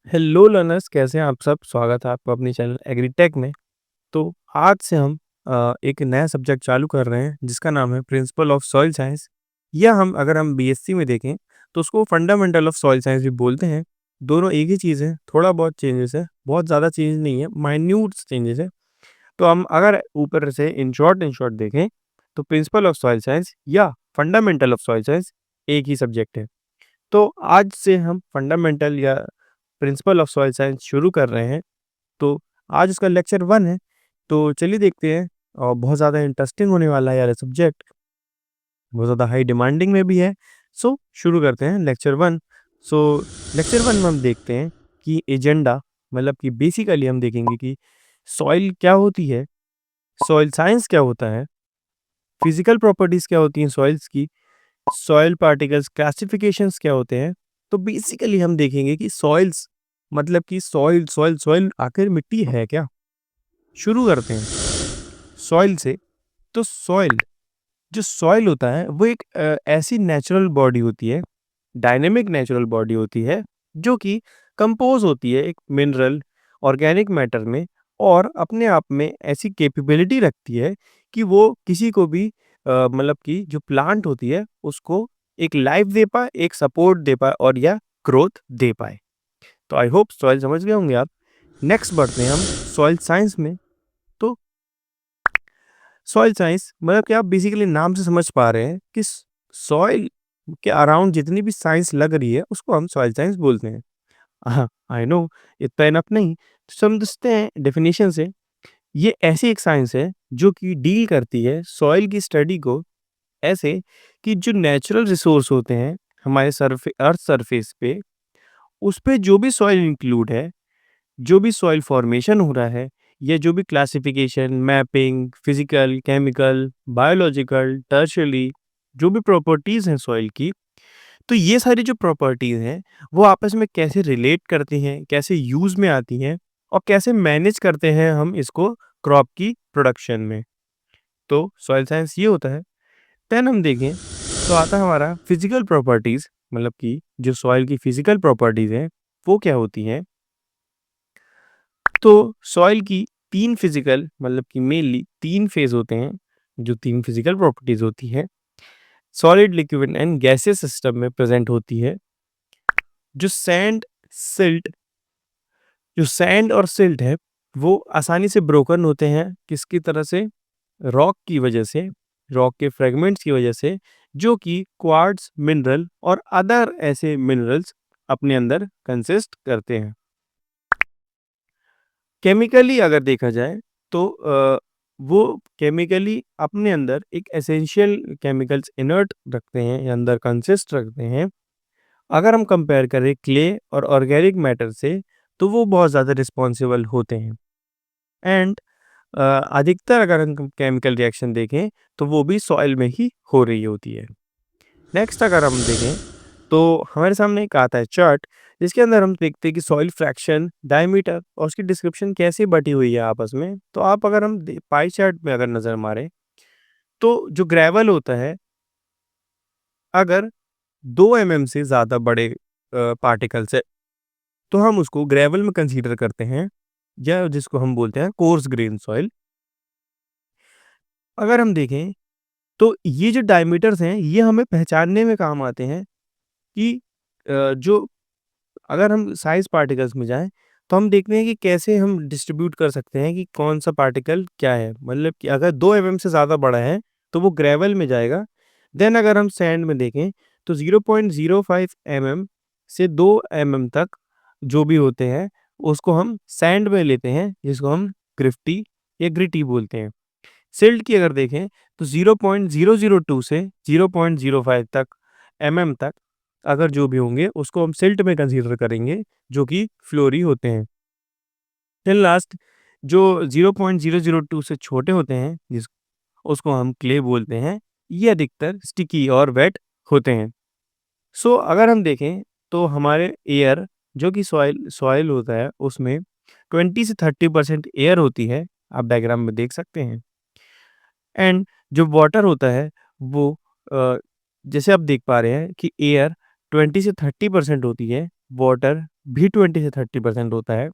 Hello learners, कैसे हैं आप सब? स्वागत है आपका अपने चैनल एग्रीटेक में। तो आज से हम एक नया सब्जेक्ट चालू कर रहे हैं जिसका नाम है प्रिंसिपल ऑफ सॉइल साइंस, या हम अगर हम बीएससी में देखें तो उसको फंडामेंटल ऑफ सॉइल साइंस भी बोलते हैं। दोनों एक ही चीज़ है, थोड़ा बहुत चेंजेस है, बहुत ज़्यादा चेंज नहीं है, माइन्यूट चेंजेस है। तो हम अगर ऊपर से इन शॉर्ट देखें तो प्रिंसिपल ऑफ सॉइल साइंस या फंडामेंटल ऑफ सॉइल साइंस एक ही सब्जेक्ट है। तो आज से हम फंडामेंटल या प्रिंसिपल ऑफ सॉइल साइंस शुरू कर रहे हैं। तो आज उसका लेक्चर 1 है। तो चलिए देखते हैं, और बहुत ज़्यादा इंटरेस्टिंग होने वाला है यार ये सब्जेक्ट, बहुत ज़्यादा हाई डिमांडिंग में भी है। सो शुरू करते हैं लेक्चर 1। सो लेक्चर 1 में हम देखते हैं कि एजेंडा, मतलब कि बेसिकली हम देखेंगे कि सॉइल क्या होती है, सॉइल साइंस क्या होता है, फिजिकल प्रॉपर्टीज़ क्या होती हैं सॉइल्स की, सॉइल पार्टिकल्स क्लासिफिकेशंस क्या होते हैं। तो बेसिकली हम देखेंगे कि सॉइल्स, मतलब कि सॉइल सॉइल सॉइल आखिर मिट्टी है क्या। शुरू करते हैं सॉइल से। तो सॉइल, जो सॉइल होता है वो एक ऐसी नेचुरल बॉडी होती है, डायनेमिक नेचुरल बॉडी होती है, जो कि कंपोज होती है एक मिनरल ऑर्गेनिक मैटर में, और अपने आप में ऐसी कैपेबिलिटी रखती है कि वो किसी को भी मतलब कि जो प्लांट होती है उसको एक लाइफ दे पाए, एक सपोर्ट दे पाए, और या ग्रोथ दे पाए। तो आई होप सॉइल समझ गए होंगे आप। नेक्स्ट बढ़ते हैं हम सॉइल साइंस में। तो सॉइल साइंस मतलब कि आप बेसिकली नाम से समझ पा रहे हैं कि सॉइल के अराउंड जितनी भी साइंस लग रही है उसको हम सॉइल साइंस बोलते हैं। हाँ, आई नो, इतना इनफ नहीं। तो समझते हैं डेफिनेशन से। ये ऐसी एक साइंस है जो कि डील करती है सॉइल की स्टडी को, ऐसे कि जो नेचुरल रिसोर्स होते हैं हमारे सरफे अर्थ सरफेस पे, उस पे जो भी सॉइल इंक्लूड है, जो भी सॉइल फॉर्मेशन हो रहा है, या जो भी classification, mapping, physical, chemical, biological, tertiary, जो भी प्रॉपर्टीज़ हैं सॉइल की, तो ये सारी जो प्रॉपर्टीज़ हैं, वो आपस में कैसे रिलेट करती हैं, कैसे यूज़ में आती हैं, और कैसे मैनेज करते हैं हम इसको क्रॉप की प्रोडक्शन में। तो सॉइल साइंस ये होता है। देन हम देखें तो आता है हमारा फिजिकल प्रॉपर्टीज़, मतलब कि जो सॉइल की फिजिकल प्रॉपर्टीज़ हैं, वो क्या होती हैं। तो सॉइल की 3 फिजिकल, मतलब कि मेनली 3 फेज़ होते हैं, जो 3 फिजिकल प्रॉपर्टीज़ होती हैं। Solid, liquid and gaseous system में प्रेज़ेंट होती है। जो सैंड, सिल्ट जो सैंड और सिल्ट है, वो आसानी से ब्रोकन होते हैं, किसकी तरह से? रॉक की वजह से, रॉक के फ्रैगमेंट्स की वजह से, जो कि क्वार्ट्ज मिनरल और अदर ऐसे मिनरल्स अपने अंदर कंसिस्ट करते हैं। केमिकली अगर देखा जाए तो वो केमिकली अपने अंदर एक एसेंशियल केमिकल्स इनर्ट रखते हैं या अंदर कंसिस्ट रखते हैं। अगर हम कंपेयर करें क्ले और ऑर्गेनिक मैटर से, तो वो बहुत ज़्यादा रिस्पॉन्सिबल होते हैं। एंड अधिकतर अगर हम केमिकल रिएक्शन देखें तो वो भी सॉइल में ही हो रही होती है। नेक्स्ट अगर हम देखें तो हमारे सामने एक आता है चार्ट, जिसके अंदर हम देखते हैं कि सॉइल फ्रैक्शन, डायमीटर और उसकी डिस्क्रिप्शन कैसे बटी हुई है आपस में। तो आप अगर हम पाई चार्ट में अगर नज़र मारें, तो जो ग्रेवल होता है, अगर 2 mm से ज़्यादा बड़े पार्टिकल्स है, तो हम उसको ग्रेवल में कंसीडर करते हैं, या जिसको हम बोलते हैं कोर्स ग्रेन सॉइल। अगर हम देखें तो ये जो डायमीटर्स हैं, ये हमें पहचानने में काम आते हैं कि जो अगर हम साइज़ पार्टिकल्स में जाएँ, तो हम देखते हैं कि कैसे हम डिस्ट्रीब्यूट कर सकते हैं कि कौन-सा पार्टिकल क्या है। मतलब कि अगर 2 से ज़्यादा बड़ा है, तो वो ग्रेवल में जाएगा। देन अगर हम सैंड में देखें, तो 0.05 से 2 तक जो भी होते हैं, उसको हम सैंड में लेते हैं, जिसको हम ग्रिफ्टी या ग्रिटी बोलते हैं। सिल्ट की अगर देखें, तो 0.002 से 0.05 तक तक अगर जो भी होंगे, उसको हम सिल्ट में कंसीडर करेंगे, जो कि फ्लोरी होते हैं। देन लास्ट, जो 0.002 से छोटे होते हैं, उसको हम क्ले बोलते हैं। ये अधिकतर स्टिकी और वेट होते हैं। सो अगर हम देखें तो हमारे एयर, जो कि सॉइल सॉइल होता है, उसमें 20 से 30% एयर होती है, आप डायग्राम में देख सकते हैं। एंड जो वाटर होता है वो अ, जैसे आप देख पा रहे हैं कि एयर 20 से 30% होती है, वाटर भी 20 से 30% होता है।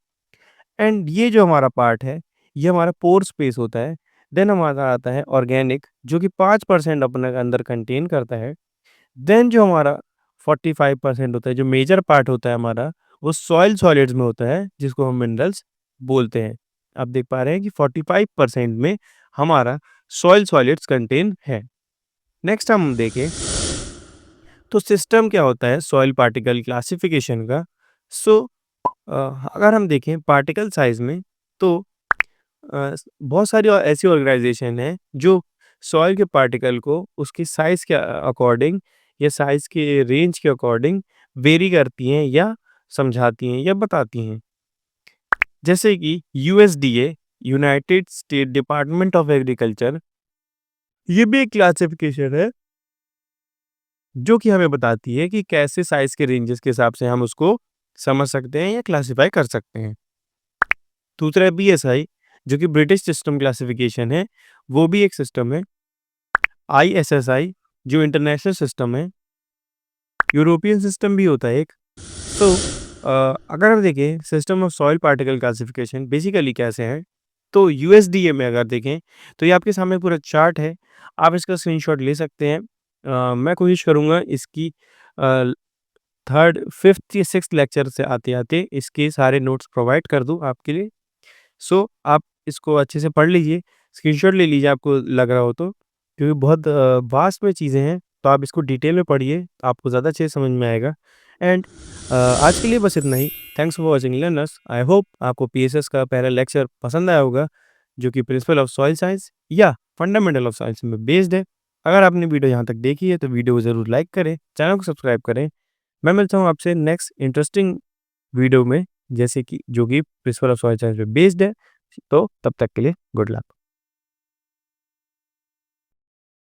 एंड ये जो हमारा पार्ट है, ये हमारा पोर स्पेस होता है। देन हमारा आता है ऑर्गेनिक, जो कि 5% अपने अंदर कंटेन करता है। देन जो हमारा 45% होता है, जो मेजर पार्ट होता है हमारा, वो सॉइल सॉलिड्स में होता है, जिसको हम मिनरल्स बोलते हैं। आप देख पा रहे हैं कि 45% में हमारा सॉइल सॉलिड्स कंटेन है। नेक्स्ट हम देखें तो सिस्टम क्या होता है सॉइल पार्टिकल क्लासिफिकेशन का। सो अ, अगर हम देखें पार्टिकल साइज में, तो बहुत सारी ऐसी ऑर्गेनाइजेशन हैं जो सॉइल के पार्टिकल को उसकी साइज़ के अकॉर्डिंग या साइज़ के रेंज के अकॉर्डिंग वेरी करती हैं या समझाती हैं या बताती हैं। जैसे कि USDA, United state department of agriculture, ये भी एक क्लासिफिकेशन है जो कि हमें बताती है कि कैसे साइज़ के रेंजेस के हिसाब से हम उसको समझ सकते हैं या क्लासिफाई कर सकते हैं। दूसरा है बीएसआई, जो कि ब्रिटिश सिस्टम क्लासिफिकेशन है, वो भी एक सिस्टम है। आईएसएसआई, जो इंटरनेशनल सिस्टम है, यूरोपियन सिस्टम भी होता है एक। तो अगर हम देखें system of soil particle classification basically कैसे है, तो यूएसडीए में अगर देखें तो ये आपके सामने पूरा चार्ट है, आप इसका स्क्रीनशॉट ले सकते हैं। मैं कोशिश करूँगा इसकी थर्ड, फिफ्थ या सिक्स्थ लेक्चर से आते-आते इसके सारे नोट्स प्रोवाइड कर दूँ आपके लिए। सो आप इसको अच्छे से पढ़ लीजिए, स्क्रीनशॉट ले लीजिए आपको लग रहा हो तो, क्योंकि बहुत वास्ट में चीज़ें हैं, तो आप इसको डिटेल में पढ़िए, आपको ज़्यादा अच्छे से समझ में आएगा। एंड आज के लिए बस इतना ही। Thanks for watching learners. I hope आपको पीएसएस का पहला लेक्चर पसंद आया होगा, जो कि प्रिंसिपल ऑफ सॉइल साइंस या फंडामेंटल ऑफ साइंस में बेस्ड है। अगर आपने वीडियो यहाँ तक देखी है, तो वीडियो को ज़रूर लाइक करें, चैनल को सब्सक्राइब करें। मैं मिलता हूँ आपसे नेक्स्ट इंटरेस्टिंग वीडियो में, जैसे कि जो कि प्रिंसिपल ऑफ सॉइल साइंस पे बेस्ड है। तो तब तक के लिए गुड लक।